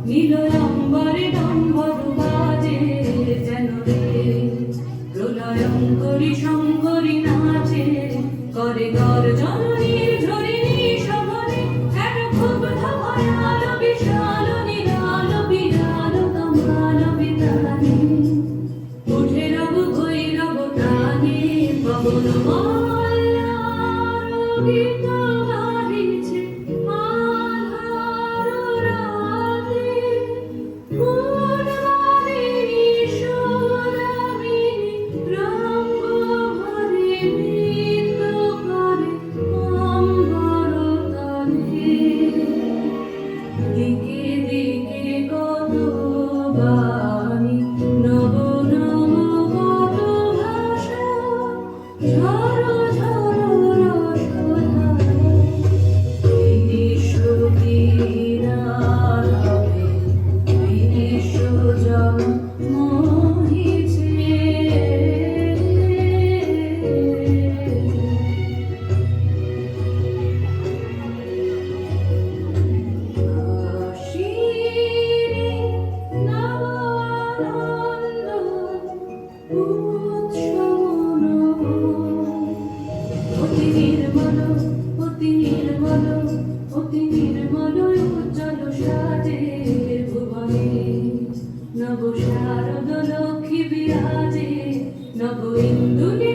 নীলয়ম্বরে ডম্বর বাজে যেন রে প্রলয়ঙ্করী শঙ্করী নাচে করে গর্জন ঝরিণী শহরে এক ক্ষুব্ধ ভয়াল বিশাল নিরাল বিরাল কমাল বিতানে উঠে রব ভৈরব প্রাণে পবন গীত গাহিছে আধার রাতে পূর্ণামিনী সোনামিনী রঙ্গ ভরে নৃত্য করে অম্বর তলে দিকে দিকে কত বাণী নব নব কত ভাষা ঝড়ো ঝড়ো রসধারা বিশ্বকিনারে বিশ্বজন মোহিছে আশিরে নবানন্দ উৎসবন অতি নির্মল অতি নির্মল অতি নির্মল উজ্জ্বল সাজে ভুবনে নব শারদ লক্ষ্মী বিরাজে নব ইন্দুরে